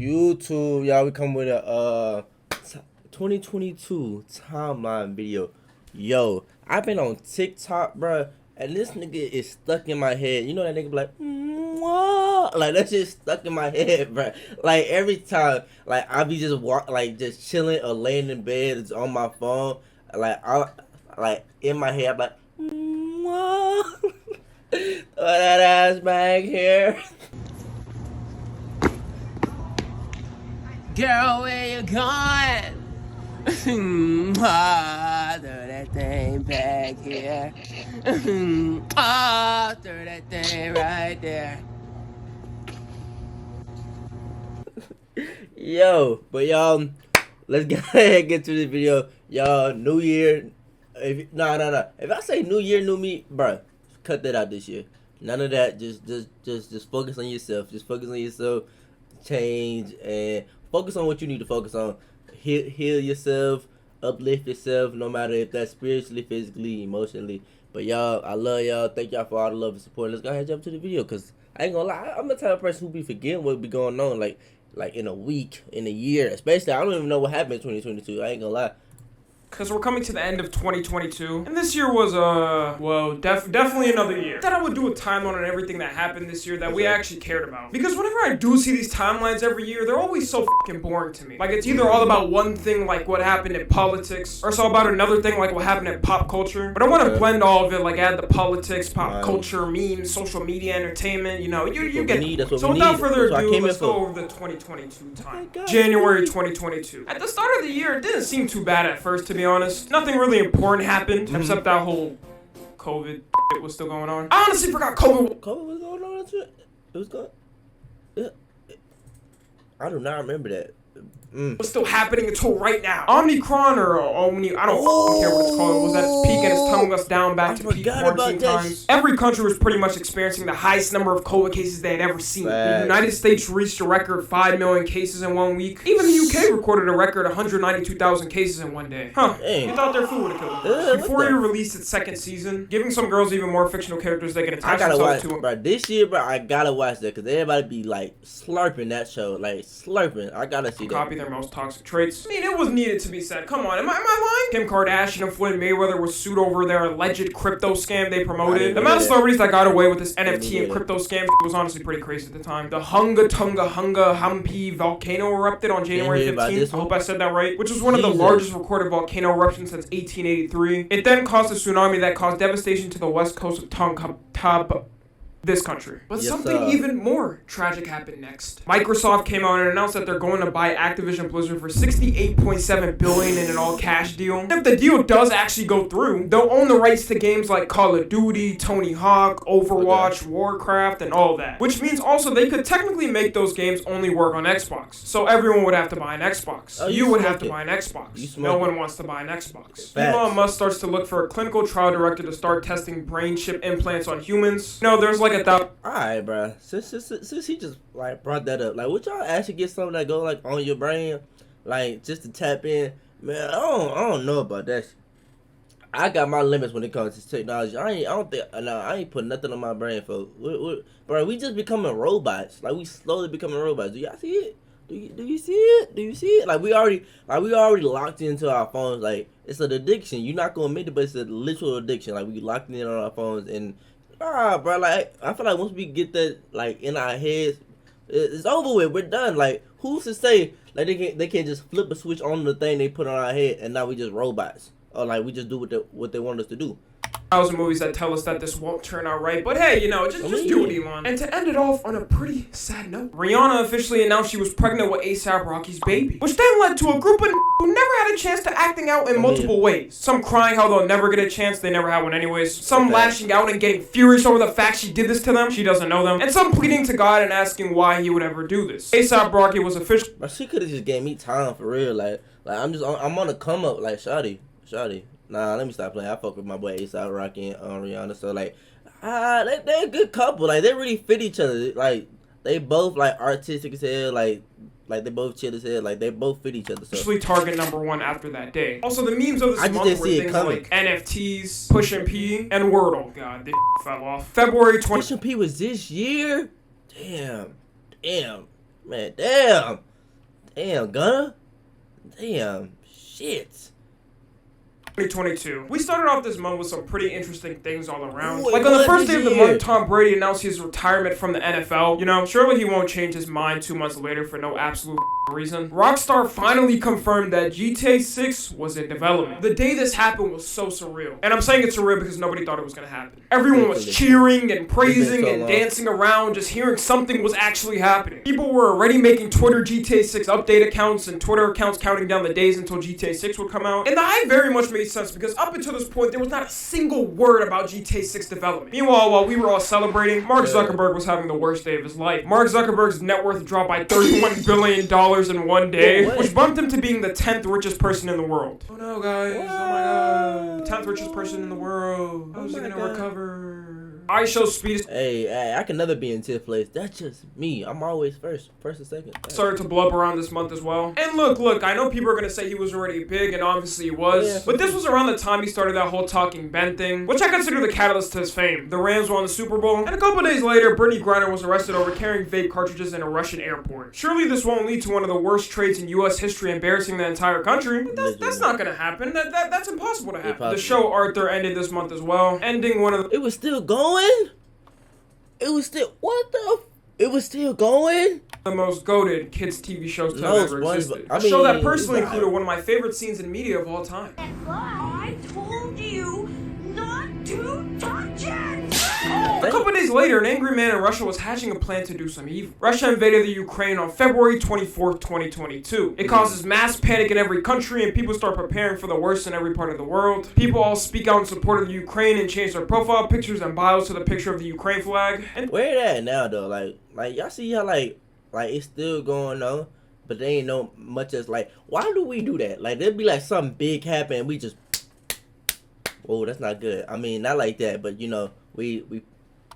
YouTube, y'all, we come with a 2022 timeline video. Yo, I've been on TikTok, bruh, and this nigga is stuck in my head. You know that nigga be like, what? Like, that shit stuck in my head, bruh. Like, every time, like, I be just chilling or laying in bed, it's on my phone. Like, in my head, I'm like, what? Throw that ass back here. Girl, where you going? Throw that thing back here. Throw that thing right there. Yo, but y'all, let's go ahead and get to this video. Y'all, New Year. No. If I say New Year, new me, bruh, cut that out this year. None of that. Just focus on yourself. Just focus on yourself. Change and focus on what you need to focus on. Heal yourself, uplift yourself, no matter if that's spiritually, physically, emotionally. But y'all, I love y'all. Thank y'all for all the love and support. Let's go ahead and jump to the video, cause I ain't gonna lie, I'm the type of person who be forgetting what be going on, like in a week, in a year, especially. I don't even know what happened in 2022. I ain't gonna lie. Because we're coming to the end of 2022, and this year was, definitely another year. I thought I would do a timeline on everything that happened this year that we actually cared about. Because whenever I do see these timelines every year, they're always so fucking boring to me. Like, it's either all about one thing, like what happened in politics, or it's all about another thing, like what happened in pop culture. But I want to blend all of it, like add the politics, pop culture, memes, social media, entertainment, you know, you get it. So without further ado, let's go over the 2022 time. January 2022. At the start of the year, it didn't seem too bad at first, to be honest. Nothing really important happened, except that whole COVID shit was still going on. I honestly forgot COVID was going on. It was going. Yeah. I do not remember that. was still happening until right now. Omicron or Omni, I don't care what it's called. Was at its peak and it's tumbling us down back to peak quarantine times. Every country was pretty much experiencing the highest number of COVID cases they had ever seen. The United States reached a record 5 million cases in 1 week. Even the UK recorded a record 192,000 cases in 1 day. Huh. Dang. You thought their food would have killed them. Euphoria released its second season, giving some girls even more fictional characters they can attach themselves to. Bro, this year, bro, I gotta watch that because everybody be like slurping that show. Like slurping. I gotta see that. Copy their most toxic traits. I mean, it was needed to be said. Come on, am I lying? Kim Kardashian and Floyd Mayweather were sued over their alleged crypto scam they promoted. The amount of celebrities that got away with this NFT and crypto scam was honestly pretty crazy at the time. The Hunga Tunga Hunga Humpy volcano erupted on January 15th. I hope I said that right. Which was one of the largest recorded volcano eruptions since 1883. It then caused a tsunami that caused devastation to the west coast of Tonga, this country. But something even more tragic happened next. Microsoft came out and announced that they're going to buy Activision Blizzard for $68.7 billion in an all-cash deal. And if the deal does actually go through, they'll own the rights to games like Call of Duty, Tony Hawk, Overwatch, Warcraft, and all that. Which means also they could technically make those games only work on Xbox. So everyone would have to buy an Xbox. You would have to buy an Xbox. No one wants to buy an Xbox. Elon Musk starts to look for a clinical trial director to start testing brain chip implants on humans. You know, there's like alright, bro. Since he just like brought that up, like, would y'all actually get something that go like on your brain, like just to tap in? Man, I don't know about that. I got my limits when it comes to technology. I ain't putting nothing on my brain, folks. Bro, we just becoming robots. Like, we slowly becoming robots. Do y'all see it? Do you see it? Do you see it? Like we already locked into our phones. Like, it's an addiction. You're not gonna admit it, but it's a literal addiction. Like, we locked in on our phones and. Bro, like, I feel like once we get that, like, in our heads, it's over with. We're done. Like, who's to say, like, they can't just flip a switch on the thing they put on our head, and now we just robots, or like we just do what they want us to do. Movies that tell us that this won't turn out right, but hey, you know, just do what you want. And to end it off on a pretty sad note, Rihanna officially announced she was pregnant with A$AP Rocky's baby, which then led to a group of who never had a chance to acting out in multiple ways. Some crying how they'll never get a chance, they never had one anyways. Some lashing out and getting furious over the fact she did this to them, she doesn't know them. And some pleading to God and asking why he would ever do this. A$AP Rocky was official. But she could have just gave me time for real. Like I'm on a come up. Like, shawty. Nah, let me stop playing. I fuck with my boy A$AP Rocky and Rihanna. So like, they're a good couple. Like, they really fit each other. Like, they both like artistic as hell. Like they both chill as hell. Like, they both fit each other. So. Actually, target #1 after that day. Also, the memes of this month were things like NFTs, Push and P, and Wordle. God, they fell off. February 20. Push and P was this year. Damn, man, damn. Damn, Gunna. Damn, shit. 2022. We started off this month with some pretty interesting things all around. Ooh, Like on the what first this day of the year? month, Tom Brady announced his retirement from the NFL. You know, surely he won't change his mind 2 months later for no absolute reason. Rockstar finally confirmed that GTA 6 was in development. The day this happened was so surreal. And I'm saying it's surreal because nobody thought it was gonna happen. Everyone was cheering and praising and dancing around, just hearing something was actually happening. People were already making Twitter GTA 6 update accounts and Twitter accounts counting down the days until GTA 6 would come out. And the hype very much made sense because up until this point, there was not a single word about GTA 6 development. Meanwhile, while we were all celebrating, Mark Zuckerberg was having the worst day of his life. Mark Zuckerberg's net worth dropped by $31 billion in one day, which bumped him to being the 10th richest person in the world. Oh no, guys. Oh my god. 10th richest person in the world. How's he gonna recover? I show speed. Hey, I can never be in 10th place. That's just me. I'm always first and second. Started to blow up around this month as well. And look, I know people are gonna say he was already big, and obviously he was. Yeah. But this was around the time he started that whole Talking Ben thing, which I consider the catalyst to his fame. The Rams won the Super Bowl, and a couple days later, Brittany Griner was arrested over carrying vape cartridges in a Russian airport. Surely this won't lead to one of the worst trades in U.S. history, embarrassing the entire country. But that's not gonna happen. That's impossible to happen. Impossible. The show Arthur ended this month as well, ending one of the It was still going? It was still, it was still going? most goated kids TV shows to No, have ever SpongeBob. existed. I A show that mean, personally nah. included one of my favorite scenes in media of all time. I told you not to touch it! A couple days later, an angry man in Russia was hatching a plan to do some evil. Russia invaded the Ukraine on February 24th, 2022. It causes mass panic in every country, and people start preparing for the worst in every part of the world. People all speak out in support of the Ukraine and change their profile pictures and bios to the picture of the Ukraine flag. And Where it at now though? Like y'all see how like it's still going on, but they ain't no much as like, why do we do that? Like there'd be like something big happen and we just, whoa, that's not good. I mean, not like that, but you know, we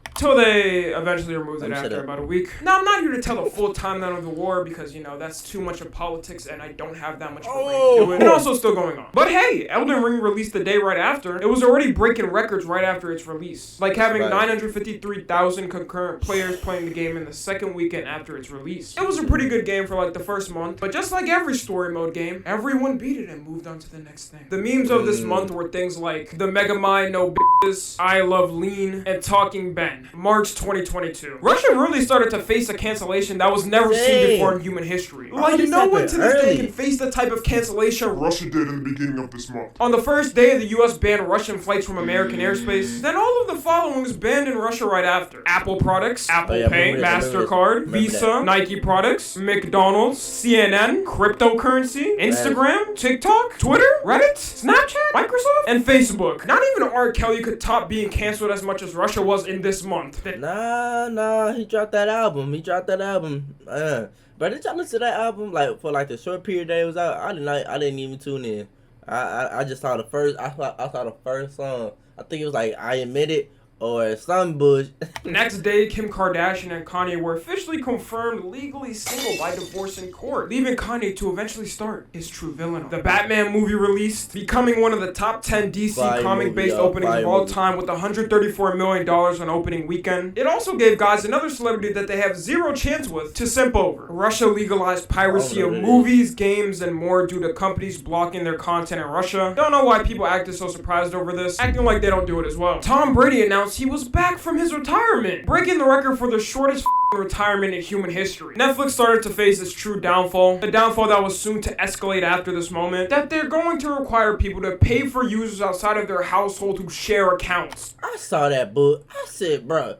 until they eventually removed it Shut after up. about a week. Now, I'm not here to tell the full timeline of the war because, you know, that's too much of politics and I don't have that much of a way to do it. And also still going on. But hey, Elden Ring released the day right after. It was already breaking records right after its release. Like having Right. 953,000 concurrent players playing the game in the second weekend after its release. It was a pretty good game for like the first month. But just like every story mode game, everyone beat it and moved on to the next thing. The memes of this month were things like the Megamind No Bitches, I Love Lean, and Talking Ben. March 2022. Russia really started to face a cancellation that was never seen Dang. before in human history. Why Like this no one happened to this day early? can face the type of cancellation Russia did in the beginning of this month. on the first day, the U.S. banned Russian flights from American airspace. Then all of the following was banned in Russia right after. Apple products, Apple Oh, yeah, Pay, remember this, MasterCard, remember Visa, that. Nike products, McDonald's, CNN, cryptocurrency, Instagram, TikTok, Twitter, Reddit, Snapchat, Microsoft, and Facebook. Not even R. Kelly could top being canceled as much as Russia was in this month. Nah, he dropped that album. But did y'all listen to that album like for like the short period that it was out? I didn't even tune in. I just saw the first. I saw the first song. I think it was like I Admit It or some bush. Next day, Kim Kardashian and Kanye were officially confirmed legally single by divorce in court, leaving Kanye to eventually start his true villain. The Batman movie released, becoming one of the top 10 DC Fire comic-based movie, y'all. openings Fire of all movie. time with $134 million on opening weekend. It also gave guys another celebrity that they have zero chance with to simp over. Russia legalized piracy Oh, of really? movies, games, and more due to companies blocking their content in Russia. Don't know why people acted so surprised over this, acting like they don't do it as well. Tom Brady announced he was back from his retirement, breaking the record for the shortest retirement in human history. Netflix started to face its true downfall, a downfall that was soon to escalate after this moment, that they're going to require people to pay for users outside of their household who share accounts. I saw that book. I said, bruh,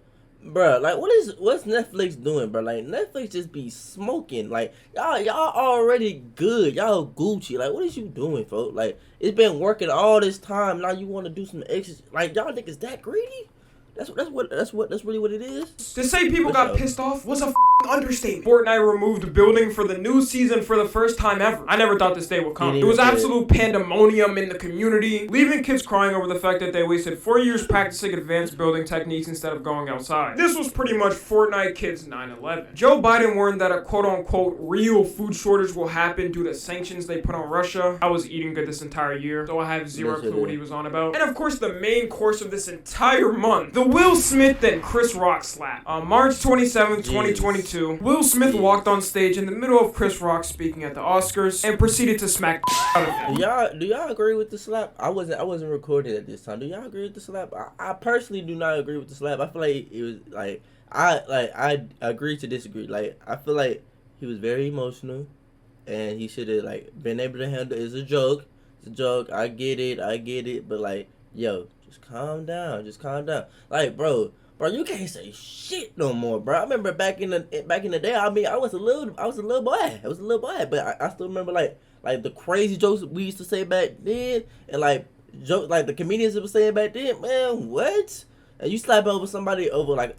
like what's Netflix doing, bro? Like Netflix just be smoking. Like y'all already good. Y'all Gucci. Like what is you doing, folks? Like it's been working all this time. Now you want to do some extra? Like y'all niggas that greedy? That's really what it is. To say people For got sure. pissed off was a understatement. Fortnite removed building for the new season for the first time ever. I never thought this day would come. Me It was neither. absolute pandemonium in the community, leaving kids crying over the fact that they wasted 4 years practicing advanced building techniques instead of going outside. This was pretty much Fortnite kids 9/11. Joe Biden warned that a quote-unquote real food shortage will happen due to sanctions they put on Russia. I was eating good this entire year, so I have zero Yes, it clue what is. he was on about. And of course, the main course of this entire month, the Will Smith and Chris Rock slap. On March 27th, 2022, Will Smith walked on stage in the middle of Chris Rock speaking at the Oscars and proceeded to smack the out of him. Do y'all agree with the slap? I wasn't recording at this time. Do y'all agree with the slap? I personally do not agree with the slap. I feel like it was like I agree to disagree. Like I feel like he was very emotional, and he should have like been able to handle. It's a joke. It's a joke. I get it. But like, yo, just calm down. Like, bro, you can't say shit no more, bro. I remember back in the day. I mean, I was a little boy, but I still remember like the crazy jokes we used to say back then, and like jokes like the comedians were saying back then. Man, what? And you slap over somebody over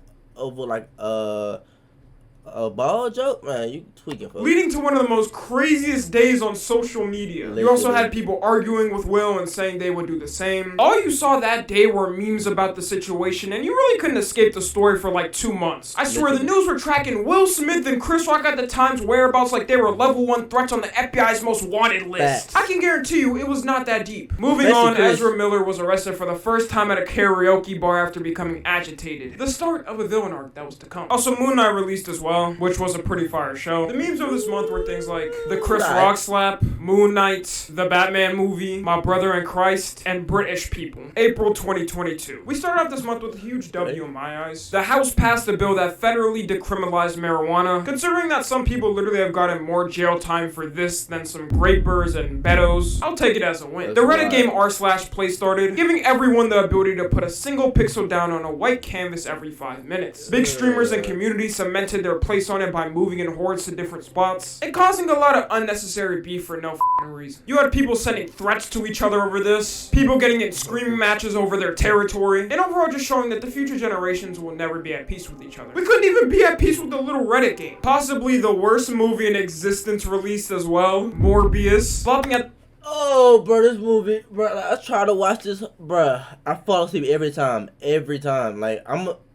a ball joke, man, you tweaking, folks. Leading to one of the most craziest days on social media. You also had people arguing with Will and saying they would do the same. All you saw that day were memes about the situation, and you really couldn't escape the story for like 2 months. I swear the news were tracking Will Smith and Chris Rock at the time's whereabouts like they were level 1 threats on the FBI's most wanted list. I can guarantee you it was not that deep. Moving on, Ezra Miller was arrested for the first time at a karaoke bar after becoming agitated. The start of a villain arc that was to come. Also, Moon Knight released as well, which was a pretty fire show. The memes of this month were things like the Chris Rock slap, Moon Knight, the Batman movie, My Brother in Christ, and British people. April 2022. We started off this month with a huge W in my eyes. The House passed a bill that federally decriminalized marijuana. Considering that some people literally have gotten more jail time for this than some grapers and Betos, I'll take it as a win. The Reddit game r/play started, giving everyone the ability to put a single pixel down on a white canvas every 5 minutes. Big streamers and communities cemented their place on it by moving in hordes to different spots and causing a lot of unnecessary beef for no reason. You had people sending threats to each other over this, people getting in screaming matches over their territory, and overall just showing that the future generations will never be at peace with each other. We couldn't even be at peace with the little Reddit game. Possibly the worst movie in existence released as well, Morbius, flopping at... Oh, bro, this movie, bro, I try to watch this, bro, I fall asleep every time, like,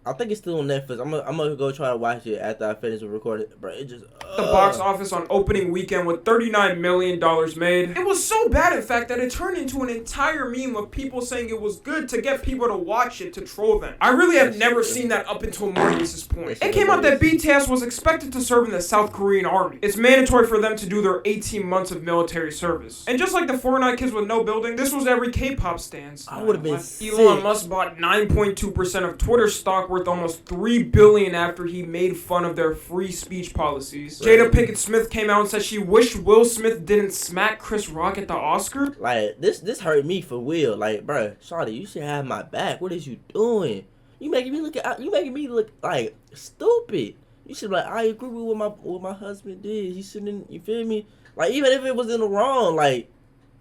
I think it's still on Netflix. I'm gonna go try to watch it after I finish recording. Bro, it just the box office on opening weekend with $39 million made. It was so bad, in fact, that it turned into an entire meme of people saying it was good to get people to watch it to troll them. I really have never seen that up until Morbius' point. It came out that BTS was expected to serve in the South Korean army. It's mandatory for them to do their 18 months of military service. And just like the Fortnite kids with no building, this was every K-pop stans. I would have been sick. Elon Musk bought 9.2% of Twitter stock worth almost $3 billion after he made fun of their free speech policies. Jada Pinkett Smith came out and said she wished Will Smith didn't smack Chris Rock at the Oscar. Like, this hurt me for Will. Like, bruh, Shawty, you should have my back. What is you doing? You making me look like stupid. You should be like, I agree with what my husband did. You shouldn't, you feel me? Like, even if it was in the wrong, like,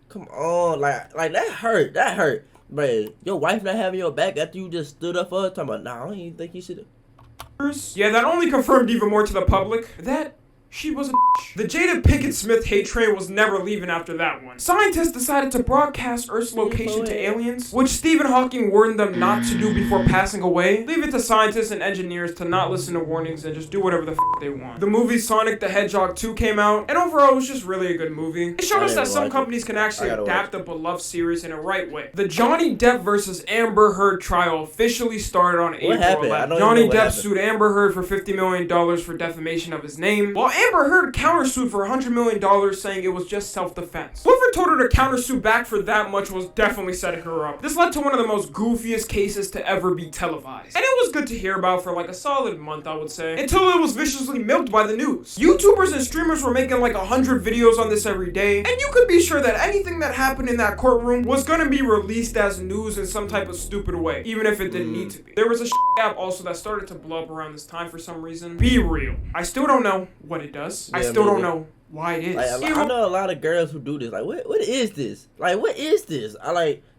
come on, like that hurt. Bruh, your wife not having your back after you just stood up for her, talking about, nah, I don't even think you should have. Yeah, that only confirmed even more to the public that she was a bitch. The Jada Pinkett Smith hate train was never leaving after that one. Scientists decided to broadcast Earth's location to aliens, which Stephen Hawking warned them not to do before passing away. Leave it to scientists and engineers to not listen to warnings and just do whatever the they want. The movie Sonic the Hedgehog 2 came out, and overall it was just really a good movie. It showed us that some companies can actually adapt a beloved series in a right way. The Johnny Depp versus Amber Heard trial officially started on April 11th. Johnny Depp sued Amber Heard for $50 million for defamation of his name, while Amber Heard countersued for $100 million, saying it was just self-defense. Whoever told her to countersue back for that much was definitely setting her up. This led to one of the most goofiest cases to ever be televised. And it was good to hear about for like a solid month, I would say, until it was viciously milked by the news. YouTubers and streamers were making like 100 videos on this every day, and you could be sure that anything that happened in that courtroom was gonna be released as news in some type of stupid way, even if it didn't need to be. There was a app also that started to blow up around this time for some reason. Be Real. I still don't know what it does. I still don't know why it is. Like, I know a lot of girls who do this. Like, what is this? Like, what is this?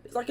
It's like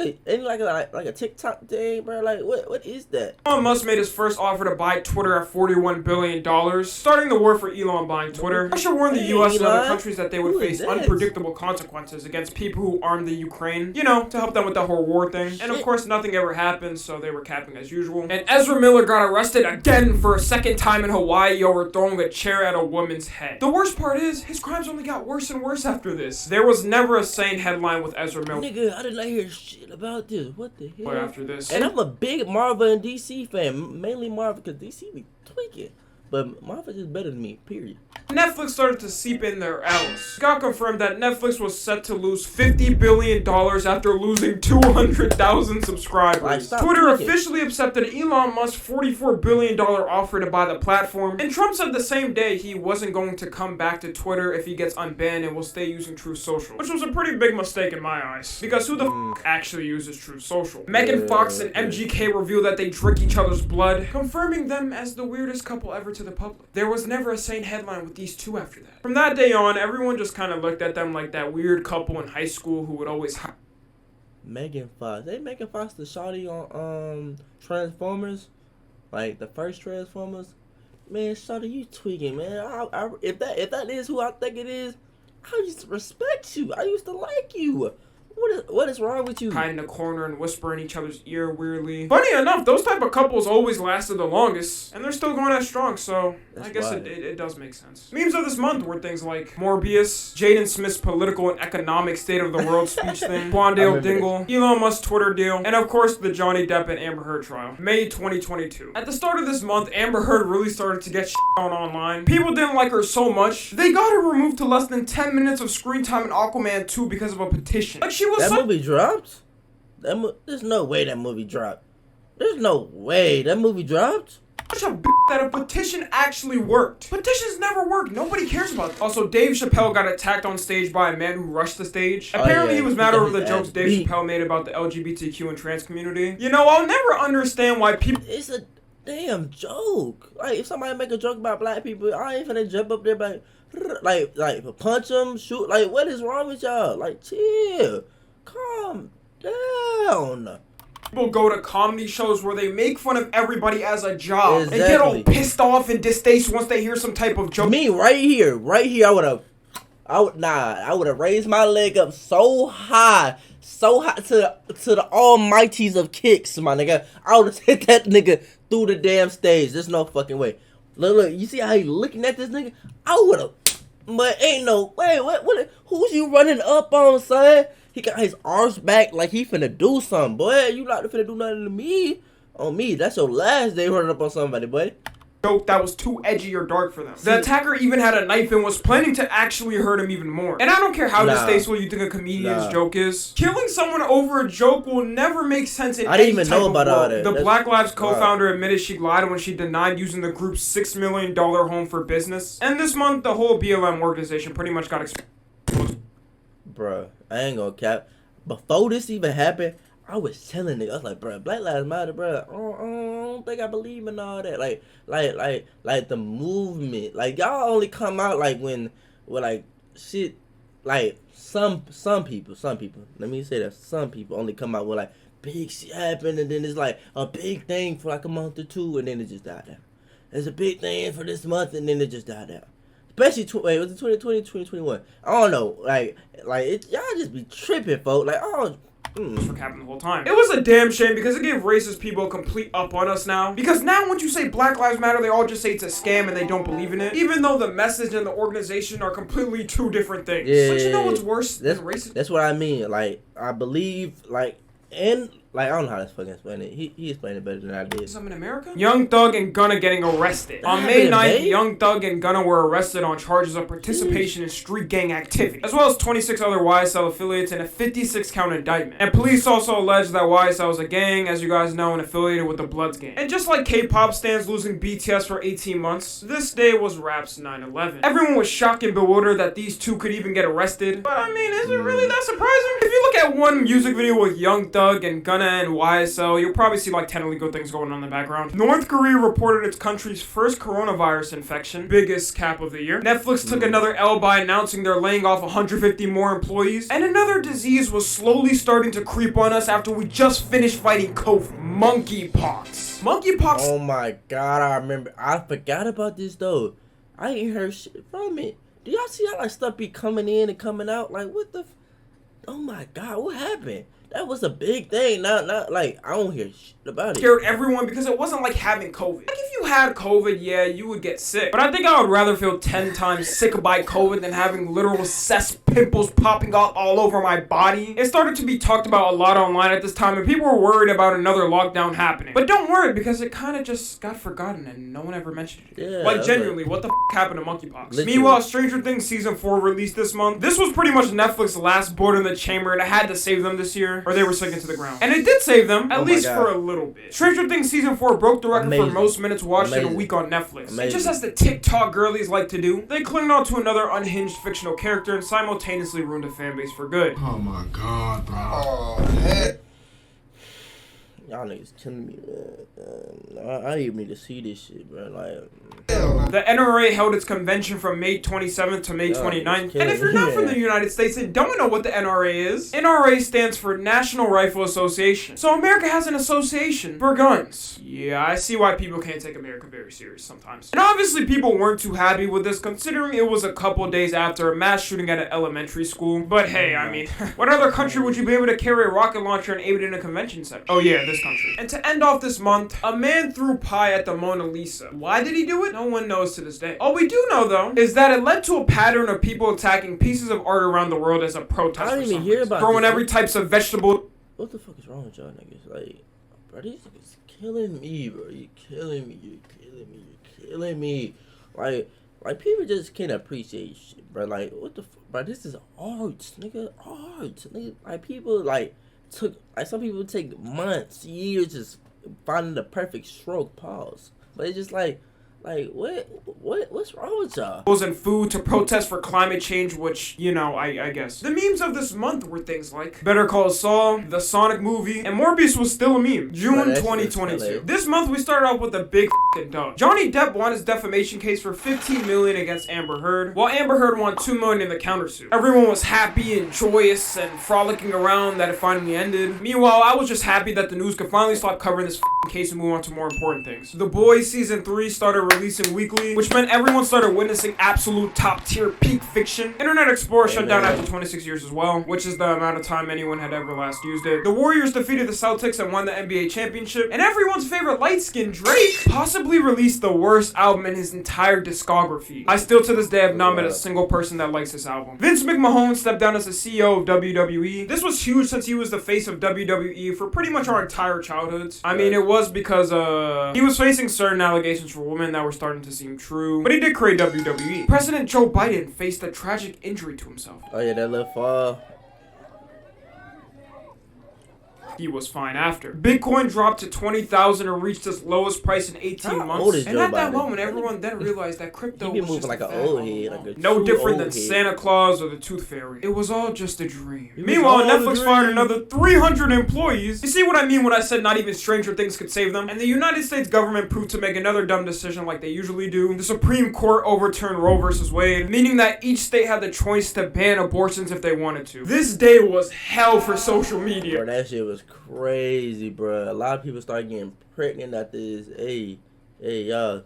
a TikTok thing, bro. Like, what is that? Elon Musk made his first offer to buy Twitter at $41 billion, starting the war for Elon buying Twitter. Russia warned the U.S. and other countries that they would face unpredictable consequences against people who armed the Ukraine, you know, to help them with the whole war thing. And of course, nothing ever happened, so they were capping as usual. And Ezra Miller got arrested again for a second time in Hawaii over throwing a chair at a woman's head. The worst part is, his crimes only got worse and worse after this. There was never a sane headline with Ezra Miller. Nigga, I did not hear shit shit about this. What the hell? But after this, And I'm a big Marvel and DC fan, mainly Marvel because DC be tweaking. But Marvel is better than me, period. Netflix started to seep in their L's. It got confirmed that Netflix was set to lose $50 billion after losing 200,000 subscribers. Like, stop Twitter tweaking. officially accepted Elon Musk's $44 billion offer to buy the platform. And Trump said the same day he wasn't going to come back to Twitter if he gets unbanned and will stay using Truth Social. Which was a pretty big mistake in my eyes. Because who the f actually uses Truth Social? Megan Fox and MGK revealed that they drink each other's blood, confirming them as the weirdest couple ever to the public. There was never a sane headline with these two after that. From that day on, everyone just kind of looked at them like that weird couple in high school who would always Megan Fox. They Megan Fox the shawty on Transformers, like the first Transformers. Man, shawty, you tweaking, man. If that is who I think it is, I used to respect you. I used to like you. What is wrong with you? hide in the corner and whisper in each other's ear weirdly. Funny enough, those type of couples always lasted the longest, and they're still going as strong, so That's I guess wild. it does make sense. Memes of this month were things like Morbius, Jaden Smith's political and economic state of the world speech thing, Quandale Dingle, Elon Musk's Twitter deal, and of course the Johnny Depp and Amber Heard trial. May 2022. At the start of this month, Amber Heard really started to get on online. People didn't like her so much, they got her removed to less than 10 minutes of screen time in Aquaman 2 because of a petition. Like she was That movie dropped? There's no way that movie dropped. There's no way that movie dropped. such a that a petition actually worked. Petitions never work. Nobody cares about them. Also, Dave Chappelle got attacked on stage by a man who rushed the stage. Apparently, he was mad over the jokes Dave Chappelle made about the LGBTQ and trans community. You know, I'll never understand why people... It's a damn joke. Like, if somebody make a joke about black people, I ain't finna jump up there like punch them, shoot. Like, what is wrong with y'all? Like, chill. Calm down. People go to comedy shows where they make fun of everybody as a job. They get all pissed off and distasteful once they hear some type of joke. Me, right here, I would have raised my leg up so high to the almighties of kicks, my nigga. I would have hit that nigga through the damn stage. There's no fucking way. Look, you see how he looking at this nigga? I would have, but ain't no way. What? Who's you running up on, son? He got his arms back like he finna do something, boy. You not finna do nothing to me. On me, that's your last day running up on somebody, boy. Joke that was too edgy or dark for them. The attacker even had a knife and was planning to actually hurt him even more. And I don't care how distasteful you think a comedian's joke is. Killing someone over a joke will never make sense in any type of world. The Black Lives co-founder admitted she lied when she denied using the group's $6 million home for business. And this month, the whole BLM organization pretty much got exposed. Bruh, I ain't gonna cap. Before this even happened, I was telling niggas, I was like, bruh, Black Lives Matter, bruh. I don't think I believe in all that. Like the movement. Like, y'all only come out like when like shit. Like some people. Let me say that some people only come out with like big shit happen, and then it's like a big thing for like a month or two, and then it just died down. There's a big thing for this month, and then it just died down. Especially, was it 2020, 2021? I don't know. Like y'all just be tripping, folks. Like, oh. For capping the whole time. It was a damn shame because it gave racist people a complete up on us now. Because now once you say Black Lives Matter, they all just say it's a scam and they don't believe in it. Even though the message and the organization are completely two different things. Yeah, but you know what's worse than racism? That's what I mean. Like, I believe, I don't know how to fucking explain it. He explained it better than I did. Some in America? Young Thug and Gunna getting arrested. On May 9th, Young Thug and Gunna were arrested on charges of participation in street gang activity, as well as 26 other YSL affiliates and a 56-count indictment. And police also alleged that YSL is a gang, as you guys know, and affiliated with the Bloods gang. And just like K-pop stans losing BTS for 18 months, this day was Rap's 9/11. Everyone was shocked and bewildered that these two could even get arrested. But I mean, is it really that surprising? If you look at one music video with Young Thug and Gunna and YSL, you'll probably see like 10 illegal things going on in the background. North Korea reported its country's first coronavirus infection, biggest cap of the year. Netflix took another L by announcing they're laying off 150 more employees. And another disease was slowly starting to creep on us after we just finished fighting COVID. Monkeypox. Monkeypox. Oh my god, I remember. I forgot about this though. I ain't heard shit from it. Do y'all see how like stuff be coming in and coming out? Like, what the? Oh my god, what happened? That was a big thing. Not like I don't hear shit about it. Scared everyone because it wasn't like having COVID. Like if you had COVID, yeah, you would get sick. But I think I would rather feel 10 times sick by COVID than having literal cesspit pimples popping up all over my body. It started to be talked about a lot online at this time, and people were worried about another lockdown happening. But don't worry, because it kind of just got forgotten and no one ever mentioned it. Yeah, like, genuinely, what the happened to monkeypox? Literally. Meanwhile, Stranger Things Season 4 released this month. This was pretty much Netflix's last bullet in the chamber, and it had to save them this year, or they were sinking to the ground. And it did save them, at least for a little bit. Stranger Things Season 4 broke the record for most minutes watched in a week on Netflix. And just as the TikTok girlies like to do, they clinged on to another unhinged fictional character and simultaneously ruined a fanbase for good. Oh my god, bro. Oh, heck. Y'all niggas killing me, man. I even need to see this shit, bro. Like, the NRA held its convention from May 27th to May 29th. And if you're not from the United States and don't know what the NRA is, NRA stands for National Rifle Association. So America has an association for guns. Yeah, I see why people can't take America very serious sometimes. And obviously people weren't too happy with this, considering it was a couple days after a mass shooting at an elementary school. But hey, I mean, what other country would you be able to carry a rocket launcher and aim it in a convention center? Oh yeah, this country. And to end off this month, a man threw pie at the Mona Lisa. Why did he do it? No one knows to this day. All we do know, though, is that it led to a pattern of people attacking pieces of art around the world as a protest. I didn't even hear about throwing this. every types of vegetable. What the fuck is wrong with y'all niggas? Like, bro, these niggas killing me, bro. You killing me. You killing me. You killing me. Like people just can't appreciate shit, bro. Like, what the fuck, bro? This is art, nigga. Art, nigga. Like, people some people take months, years just finding the perfect stroke. Pause. But it's just like what's wrong with y'all? And food to protest for climate change, which, you know, I guess. The memes of this month were things like Better Call Saul, the Sonic movie, and Morbius was still a meme. June 2022. This month we started off with a big f***ing dub. Johnny Depp won his defamation case for $15 million against Amber Heard, while Amber Heard won $2 million in the countersuit. Everyone was happy and joyous and frolicking around that it finally ended. Meanwhile, I was just happy that the news could finally stop covering this f***ing case and move on to more important things. The Boys Season 3 started releasing weekly, which meant everyone started witnessing absolute top-tier peak fiction. Internet Explorer shut down after 26 years as well, which is the amount of time anyone had ever last used it. The Warriors defeated the Celtics and won the NBA championship, and everyone's favorite light-skinned Drake possibly released the worst album in his entire discography. I still to this day have not met a single person that likes this album. Vince McMahon stepped down as the CEO of WWE. This was huge since he was the face of WWE for pretty much our entire childhoods. I mean, it was because he was facing certain allegations for women that were starting to seem true, but he did create WWE. President Joe Biden faced a tragic injury to himself. Oh yeah, that little fall. He was fine after. Bitcoin dropped to 20,000 and reached its lowest price in 18 How months. old is And Joe at that Biden? moment, everyone then realized that crypto He be was moving just like a an fad. old head, like a No true different old than head. Santa Claus or the Tooth Fairy. It was all just a dream. was Meanwhile, all a Netflix dream. fired another 300 employees. You see what I mean when I said not even Stranger Things could save them? And the United States government proved to make another dumb decision like they usually do. The Supreme Court overturned Roe vs. Wade, meaning that each state had the choice to ban abortions if they wanted to. This day was hell for social media. Bro, that shit was crazy, bro. A lot of people started getting pregnant after this. Hey, y'all,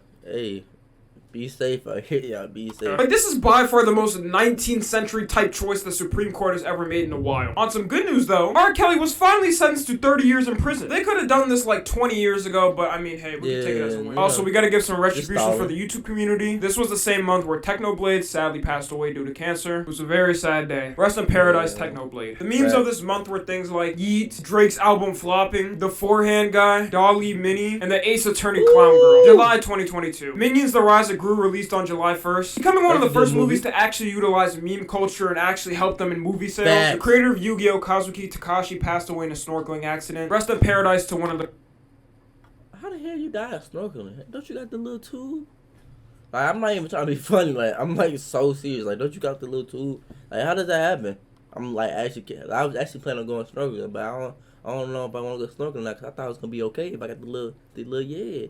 be safe out here, y'all. Be safe. Like, this is by far the most 19th century type choice the Supreme Court has ever made in a while. On some good news though, R. Kelly was finally sentenced to 30 years in prison. They could have done this like 20 years ago, but I mean, hey, we can take it as a win. Yeah. Also, we gotta give some retribution Just for the YouTube community. This was the same month where Technoblade sadly passed away due to cancer. It was a very sad day. Rest in paradise, Technoblade. The memes of this month were things like Yeet, Drake's album flopping, The Forehand Guy, Dolly Mini, and the Ace Attorney Clown Girl. July 2022. Minions: The Rise of Gru released on July 1st, becoming one of the first movies to actually utilize meme culture and actually help them in movie sales. Facts. The creator of Yu-Gi-Oh! Kazuki Takashi passed away in a snorkeling accident. Rest in paradise to one of the... How the hell you die snorkeling? Don't you got the little tube? Like, I'm not even trying to be funny. Like, I'm like so serious. Like, don't you got the little tube? Like, how does that happen? I'm like I was actually planning on going snorkeling, but I don't know if I want to go snorkeling now, 'cause I thought it was gonna be okay if I got the little yeah.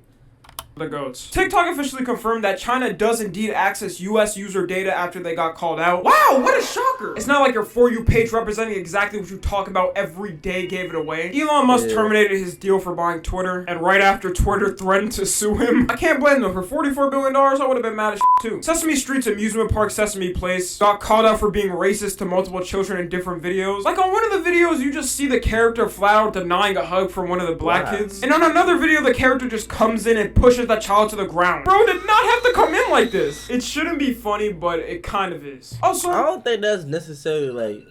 The goats. TikTok officially confirmed that China does indeed access US user data after they got called out. Wow, what a shocker! It's not like your For You page representing exactly what you talk about every day gave it away. Elon Musk terminated his deal for buying Twitter, and right after Twitter threatened to sue him. I can't blame them. For $44 billion, I would have been mad as too. Sesame Street's amusement park Sesame Place got called out for being racist to multiple children in different videos. Like on one of the videos, you just see the character flat out denying a hug from one of the black kids. And on another video, the character just comes in and pushes pushes that child to the ground. Bro did not have to come in like this. It shouldn't be funny, but it kind of is. Also, I don't think that's necessarily like.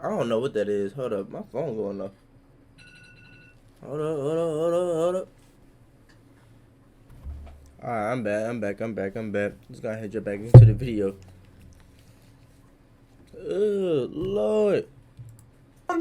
I don't know what that is. Hold up, my phone going off. Hold up. Alright, I'm back. Just gonna head you back into the video. Oh, Lord.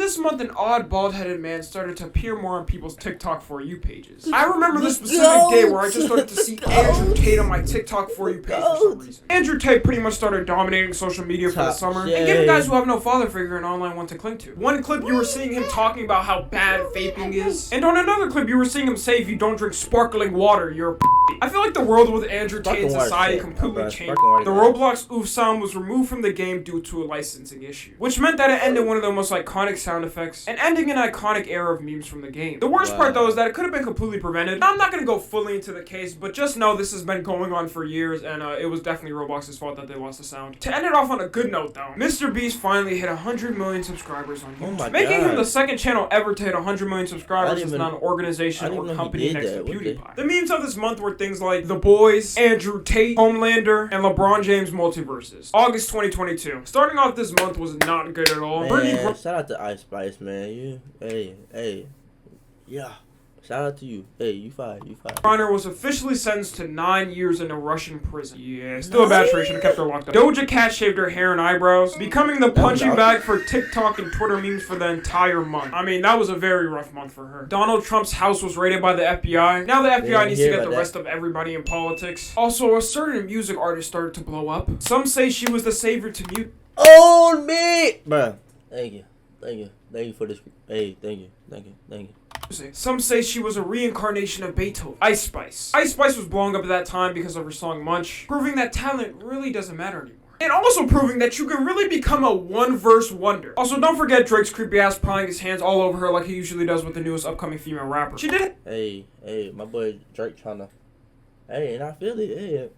this month, an odd bald-headed man started to appear more on people's TikTok For You pages. I remember this specific day where I just started to see Andrew Tate on my TikTok For You page for some reason. Andrew Tate pretty much started dominating social media for the summer and giving guys who have no father figure an online one to cling to. One clip, you were seeing him talking about how bad vaping is, and on another clip, you were seeing him say if you don't drink sparkling water, you're a I feel like the world with Andrew Tate in society completely changed. The Roblox oof sound was removed from the game due to a licensing issue, which meant that it ended one of the most iconic sound effects and ending an iconic era of memes from the game. The worst part though is that it could have been completely prevented. Now, I'm not gonna go fully into the case, but just know this has been going on for years, and it was definitely Roblox's fault that they lost the sound. To end it off on a good note though, Mr. Beast finally hit 100 million subscribers on YouTube, making him the second channel ever to hit 100 million subscribers as not an organization or company next to PewDiePie. The memes of this month were things like The Boys, Andrew Tate, Homelander, and LeBron James multiverses. August 2022. Starting off this month was not good at all. Man, shout out to Ice Spice, man. Yeah. Shout out to you. Hey, you fired. Bronner was officially sentenced to 9 years in a Russian prison. Yeah, still a bad trade, should have kept her locked up. Doja Cat shaved her hair and eyebrows, becoming the punching bag for TikTok and Twitter memes for the entire month. I mean, that was a very rough month for her. Donald Trump's house was raided by the FBI. Now the FBI needs to get the rest of everybody in politics. Also, a certain music artist started to blow up. Some say she was the savior to mute. Old me! Bruh, thank you for this. Hey, thank you. Some say she was a reincarnation of Beethoven. Ice Spice. Ice Spice was blowing up at that time because of her song Munch, proving that talent really doesn't matter anymore. And also proving that you can really become a one-verse wonder. Also, don't forget Drake's creepy ass prying his hands all over her like he usually does with the newest upcoming female rapper. She did it. Hey, my boy Drake tryna. Hey, and I feel it. Hey,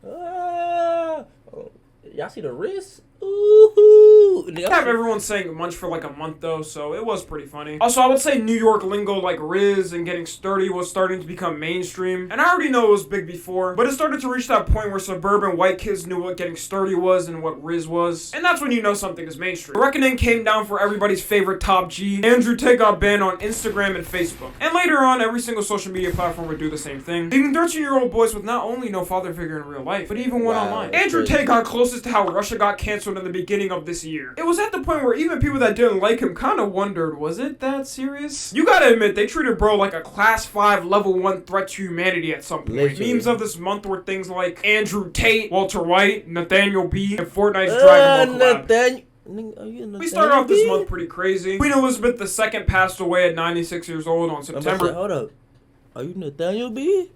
y'all see the wrist? Ooh. Have everyone saying Munch for like a month though, so it was pretty funny. Also, I would say New York lingo like Riz and Getting Sturdy was starting to become mainstream. And I already know it was big before, but it started to reach that point where suburban white kids knew what Getting Sturdy was and what Riz was. And that's when you know something is mainstream. The reckoning came down for everybody's favorite top G. Andrew Tate got banned on Instagram and Facebook. And later on, every single social media platform would do the same thing, leaving 13-year-old boys with not only no father figure in real life, but even one online. Andrew Tate got closest to how Russia got canceled in the beginning of this year. It was at the point where even people that didn't like him kind of wondered, was it that serious? You gotta admit, they treated bro like a class 5 level 1 threat to humanity at some point. Literally. Memes of this month were things like Andrew Tate, Walter White, Nathaniel B, and Fortnite's Dragon Ball collab. We started off this month pretty crazy. Queen Elizabeth II passed away at 96 years old on September. Hold up. Are you Nathaniel B?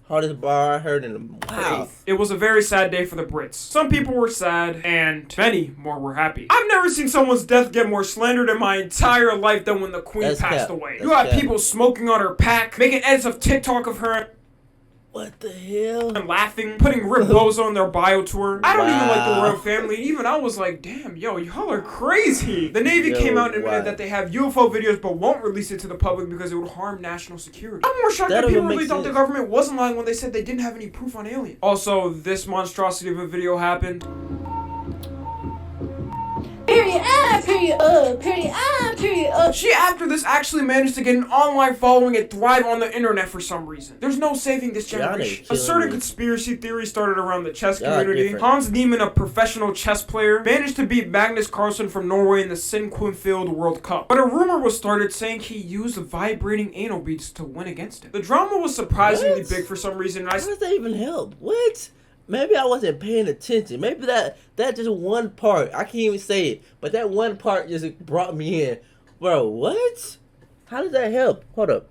Hardest bar I heard in a while. It was a very sad day for the Brits. Some people were sad, and many more were happy. I've never seen someone's death get more slandered in my entire life than when the Queen passed away. You got people smoking on her pack, making edits of TikTok of her. What the hell? And laughing, putting Rip Bozo on their bio tour. I don't even like the royal family. Even I was like, damn, yo, y'all are crazy. The Navy came out and admitted that they have UFO videos but won't release it to the public because it would harm national security. I'm more shocked that people really thought the government wasn't lying when they said they didn't have any proof on aliens. Also, this monstrosity of a video happened. She, after this, actually managed to get an online following and thrive on the internet for some reason. There's no saving this generation. A certain conspiracy theory started around the chess community. Hans Niemann, a professional chess player, managed to beat Magnus Carlsen from Norway in the Sinquefield World Cup. But a rumor was started saying he used vibrating anal beads to win against him. The drama was surprisingly big for some reason. And how does that even help? What? Maybe I wasn't paying attention. Maybe that just one part. I can't even say it, but that one part just brought me in. Bro, what? How does that help? Hold up.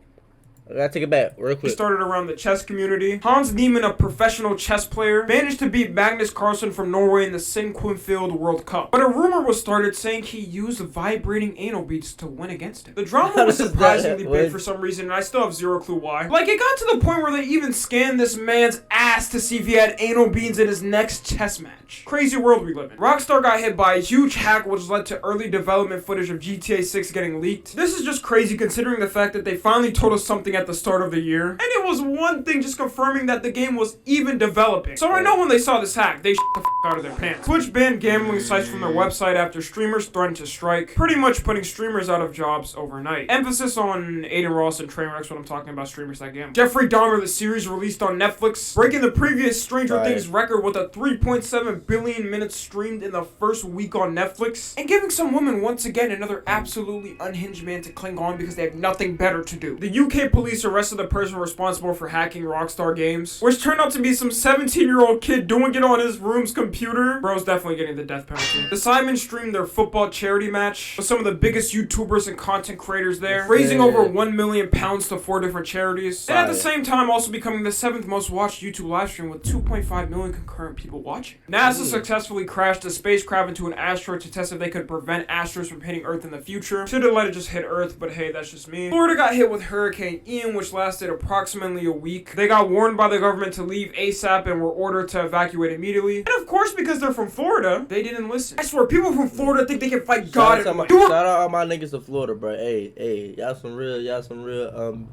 I gotta take it back real quick. It started around the chess community. Hans Niemann, a professional chess player, managed to beat Magnus Carlsen from Norway in the Sinquefield World Cup. But a rumor was started saying he used vibrating anal beads to win against him. The drama was surprisingly big for some reason, and I still have zero clue why. Like, it got to the point where they even scanned this man's ass to see if he had anal beads in his next chess match. Crazy world we live in. Rockstar got hit by a huge hack which led to early development footage of GTA 6 getting leaked. This is just crazy considering the fact that they finally told us something at the start of the year. And it was one thing just confirming that the game was even developing. So I know when they saw this hack, they shit the f out of their pants. Twitch banned gambling sites from their website after streamers threatened to strike, pretty much putting streamers out of jobs overnight. Emphasis on Aiden Ross and Trainwrecks when I'm talking about streamers that gamble. Jeffrey Dahmer, the series released on Netflix, breaking the previous Stranger Things record with a 3.7 billion minutes streamed in the first week on Netflix, and giving some women once again another absolutely unhinged man to cling on because they have nothing better to do. The UK police arrested the person responsible for hacking Rockstar Games, which turned out to be some 17-year-old kid doing it on his room's computer. Bro's definitely getting the death penalty. The Simons streamed their football charity match with some of the biggest YouTubers and content creators there, raising over £1 million to 4 different charities, and at the same time also becoming the 7th most watched YouTube live stream with 2.5 million concurrent people watching. NASA successfully crashed a spacecraft into an asteroid to test if they could prevent asteroids from hitting Earth in the future. Should've let it just hit Earth, but hey, that's just me. Florida got hit with Hurricane Ian, which lasted approximately a week. They got warned by the government to leave ASAP and were ordered to evacuate immediately. And of course, because they're from Florida, they didn't listen. I swear, people from Florida think they can fight God. Shout out all my niggas to Florida, bro. Hey, y'all some real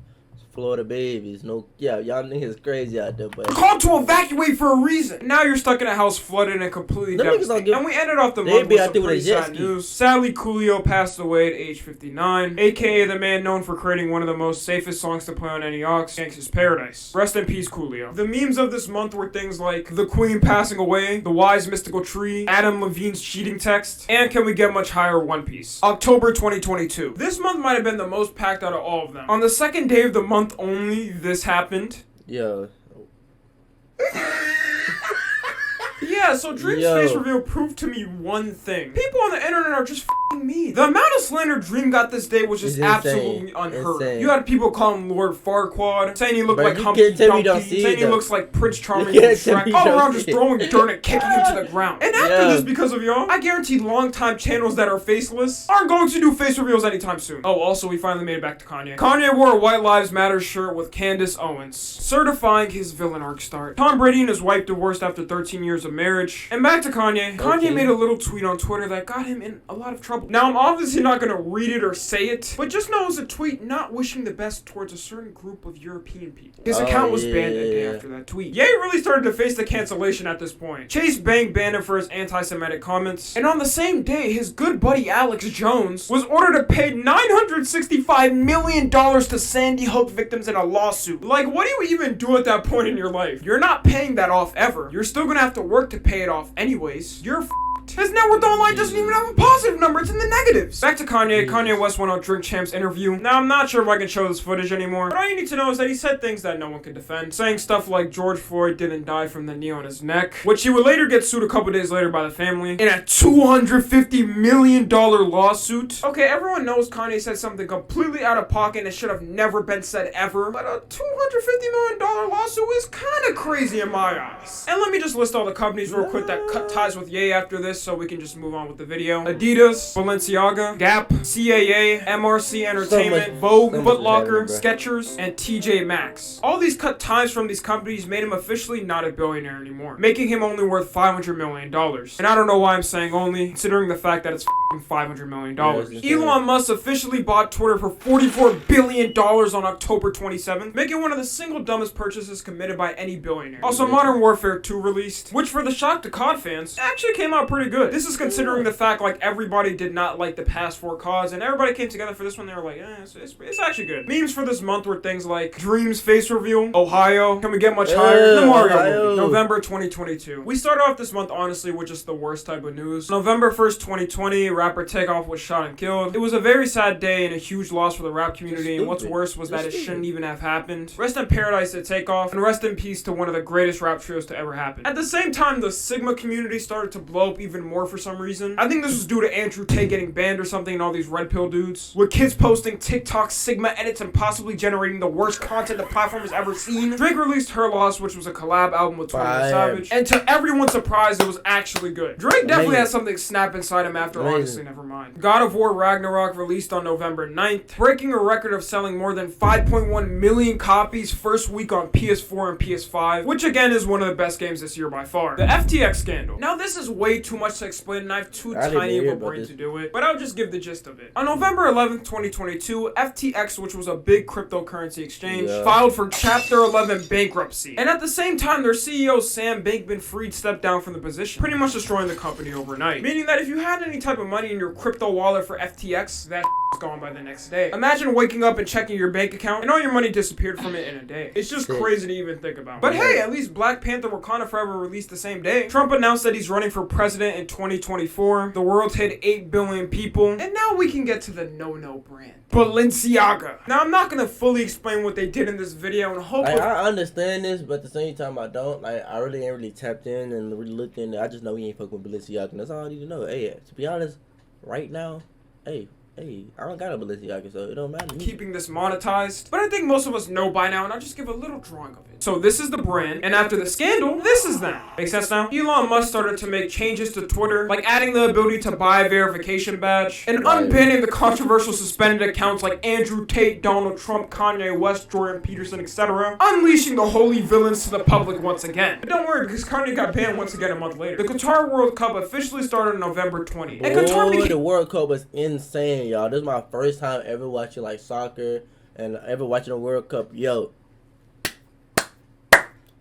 Florida babies. No, yeah, y'all niggas crazy out there, but called to evacuate for a reason. Now you're stuck in a house flooded and completely devastated. And we ended off the month with some pretty sad news. Sadly, Coolio passed away at age 59, aka the man known for creating one of the most safest songs to play on any aux, Gangsta's Paradise. Rest in peace, Coolio. The memes of this month were things like the Queen passing away, the wise mystical tree, Adam Levine's cheating text, and can we get much higher, One Piece. October 2022. This month might have been the most packed out of all of them. On the second day of the month only, this happened. Yeah. Yeah, so Dream's face reveal proved to me one thing. People on the internet are just f***ing mean. The amount of slander Dream got this day was just absolutely unheard of. You had people call him Lord Farquaad, saying he looked like Humpty Dumpty, saying he looks like Prince Charming from Shrek, all around just throwing dirt and kicking him to the ground. And after this, because of y'all, I guarantee long-time channels that are faceless aren't going to do face reveals anytime soon. Oh, also, we finally made it back to Kanye. Kanye wore a White Lives Matter shirt with Candace Owens, certifying his villain arc start. Tom Brady and his wife divorced after 13 years of marriage. And back to Kanye. Kanye made a little tweet on Twitter that got him in a lot of trouble. Now, I'm obviously not gonna read it or say it, but just know it's a tweet not wishing the best towards a certain group of European people. His account was banned a day after that tweet. Ye really started to face the cancellation at this point. Chase Bank banned him for his anti-Semitic comments. And on the same day, his good buddy Alex Jones was ordered to pay $965 million to Sandy Hook victims in a lawsuit. Like, what do you even do at that point in your life? You're not paying that off ever. You're still gonna have to work to pay it off anyways. You're f***ed. His net worth online doesn't even have a positive number, it's in the negatives. Back to Kanye. Kanye West went on Drink Champs interview. Now, I'm not sure if I can show this footage anymore, but all you need to know is that he said things that no one could defend, saying stuff like George Floyd didn't die from the knee on his neck, which he would later get sued a couple days later by the family in a $250 million lawsuit. Okay, everyone knows Kanye said something completely out of pocket and it should have never been said ever, but a $250 million lawsuit is kind of crazy in my eyes. And let me just list all the companies real quick that cut ties with Ye after this so we can just move on with the video. Adidas, Balenciaga, Gap, CAA, MRC Entertainment, Vogue, Foot Locker, Skechers, and TJ Maxx. All these cut ties from these companies made him officially not a billionaire anymore, making him only worth $500 million. And I don't know why I'm saying only, considering the fact that it's $500 million. Elon Musk officially bought Twitter for $44 billion on October 27th, making one of the single dumbest purchases committed by any billionaire. Also, Modern Warfare 2 released, which for the shock to COD fans, actually came out pretty good. This is considering the fact like everybody did not like the past 4 CODs, and everybody came together for this one. They were like, it's actually good. Memes for this month were things like Dream's face reveal, Ohio, can we get much higher, the Mario movie, November 2022. We started off this month honestly with just the worst type of news. November 1st, 2020, rapper Takeoff was shot and killed. It was a very sad day and a huge loss for the rap community, and what's worse was that it shouldn't even have happened. Rest in paradise to Takeoff, and rest in peace to one of the greatest rap trios to ever happen. At the same time, the Sigma community started to blow up even more for some reason. I think this was due to Andrew Tate getting banned or something and all these red pill dudes, with kids posting TikTok Sigma edits and possibly generating the worst content the platform has ever seen. Drake released Her Loss, which was a collab album with 21 Savage, and to everyone's surprise, it was actually good. Drake definitely has something snap inside him after honestly, never mind. God of War Ragnarok released on November 9th, breaking a record of selling more than 5.1 million copies first week on PS4 and PS5, which again is one of the best games this year by far. The FTX scandal. Now this is way too much much to explain, and I have too I didn't tiny of hear a about brain this. to do it, but I'll just give the gist of it. On November 11th, 2022, FTX, which was a big cryptocurrency exchange, filed for Chapter 11 bankruptcy. And at the same time, their CEO, Sam Bankman-Fried, stepped down from the position, pretty much destroying the company overnight. Meaning that if you had any type of money in your crypto wallet for FTX, that is gone by the next day. Imagine waking up and checking your bank account, and all your money disappeared from it in a day. It's just crazy to even think about. But hey, at least Black Panther Wakanda Forever released the same day. Trump announced that he's running for president in 2024. The world hit 8 billion people. And now we can get to the no-no brand. Balenciaga. Now, I'm not gonna fully explain what they did in this video and hope... Like, I understand this, but at the same time, I don't. Like, I really ain't really tapped in and really looked in. I just know he ain't fucking with Balenciaga, and that's all I need to know. Hey, to be honest, right now, hey, I don't got a Balenciaga, so it don't matter to me. Keeping this monetized, but I think most of us know by now, and I'll just give a little drawing of it. So this is the brand, and after the scandal, this is them. Make sense now? Elon Musk started to make changes to Twitter, like adding the ability to buy a verification badge, and unbanning the controversial suspended accounts like Andrew Tate, Donald Trump, Kanye West, Jordan Peterson, etc., unleashing the holy villains to the public once again. But don't worry, because Kanye got banned once again a month later. The Qatar World Cup officially started on November 20th, and Qatar became... the World Cup was insane, y'all. This is my first time ever watching like soccer and ever watching the World Cup. Yo,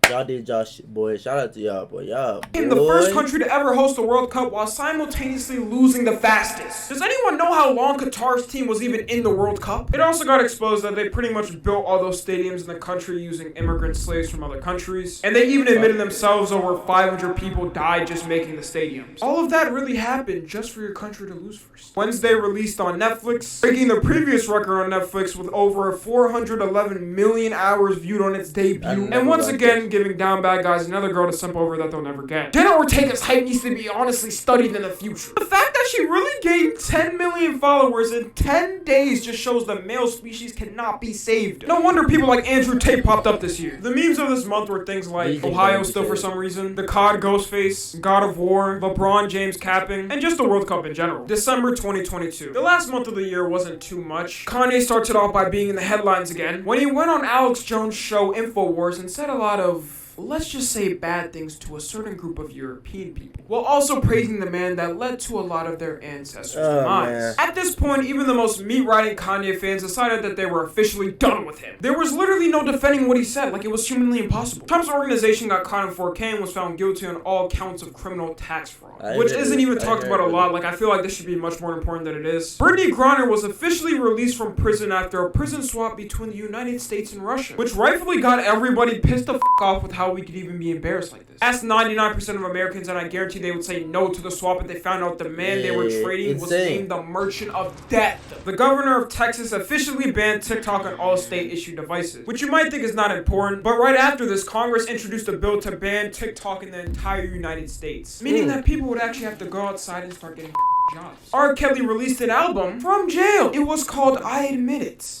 y'all did y'all shit, boy. Shout out to y'all, boy. Y'all became the first country to ever host the World Cup while simultaneously losing the fastest. Does anyone know how long Qatar's team was even in the World Cup? It also got exposed that they pretty much built all those stadiums in the country using immigrant slaves from other countries. And they even admitted themselves over 500 people died just making the stadiums. All of that really happened just for your country to lose first. Wednesday released on Netflix, breaking the previous record on Netflix with over 411 million hours viewed on its debut. And once again, giving down bad guys another girl to simp over that they'll never get. Jenna Ortega's height needs to be honestly studied in the future. The fact that she really gained 10 million followers in 10 days just shows the male species cannot be saved. No wonder people like Andrew Tate popped up this year. The memes of this month were things like Ohio still for some reason, the COD Ghostface, God of War, LeBron James capping, and just the World Cup in general. December 2022. The last month of the year wasn't too much. Kanye starts it off by being in the headlines again when he went on Alex Jones' show InfoWars and said a lot of, let's just say, bad things to a certain group of European people, while also praising the man that led to a lot of their ancestors' demise. At this point, even the most meat-riding Kanye fans decided that they were officially done with him. There was literally no defending what he said, like it was humanly impossible. Trump's organization got caught in 4K and was found guilty on all counts of criminal tax fraud, which isn't even talked about a lot. Like, I feel like this should be much more important than it is. Brittany Griner was officially released from prison after a prison swap between the United States and Russia, which rightfully got everybody pissed the f*** off with how we could even be embarrassed like this. Ask 99% of Americans and I guarantee they would say no to the swap if they found out the man they were trading was named the Merchant of Death. The governor of Texas officially banned TikTok on all state-issued devices, which you might think is not important, but right after this, Congress introduced a bill to ban TikTok in the entire United States, meaning that people would actually have to go outside and start getting jobs. R. Kelly released an album from jail. It was called I Admit It.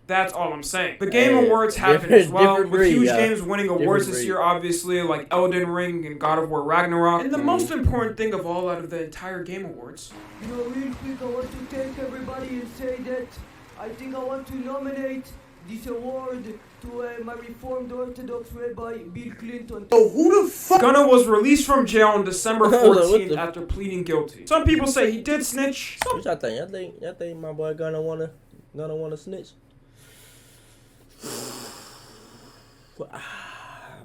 That's all I'm saying. The Game Awards happened as well, with huge games winning awards this year, obviously, like Elden Ring and God of War Ragnarok. And the most important thing of all out of the entire Game Awards... You know, real quick, I want to thank everybody and say that I think I want to nominate this award to my Reformed Orthodox Rabbi, Bill Clinton. Oh, who the fuck? Gunna was released from jail on December 14th after pleading guilty. Some people say he did snitch. What y'all think? Y'all think my boy Gunna wanna snitch?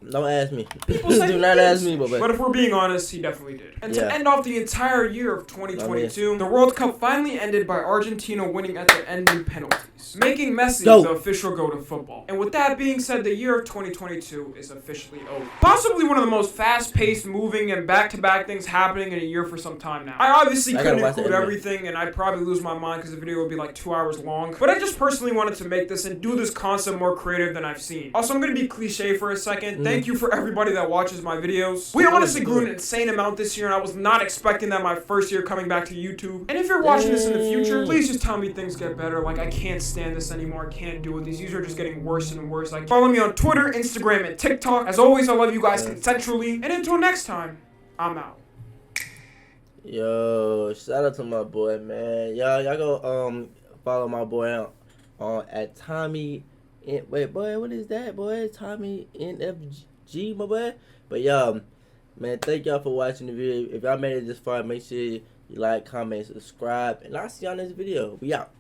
Don't ask me. People say do not ask me, but if we're being honest, he definitely did. And to end off the entire year of 2022, the World Cup finally ended by Argentina winning at the end in penalties, making Messi the official GOAT of football. And with that being said, the year of 2022 is officially over. Possibly one of the most fast-paced, moving, and back-to-back things happening in a year for some time now. I obviously couldn't include everything, and I'd probably lose my mind because the video would be like 2 hours long. But I just personally wanted to make this and do this concept more creative than I've seen. Also, I'm going to be cliche for a second. Thank you for everybody that watches my videos. We honestly grew an insane amount this year, and I was not expecting that my first year coming back to YouTube. And if you're watching this in the future, please just tell me things get better. Like, I can't stand this anymore. I can't do it. These views are just getting worse and worse. Like, follow me on Twitter, Instagram, and TikTok. As always, I love you guys consensually. And until next time, I'm out. Yo, shout out to my boy, man. Y'all go follow my boy on at Tommy. Wait, boy, what is that, boy? Tommy NFG, my boy. But Man, thank y'all for watching the video. If y'all made it this far, make sure you like, comment, subscribe, and I'll see y'all next video. We out.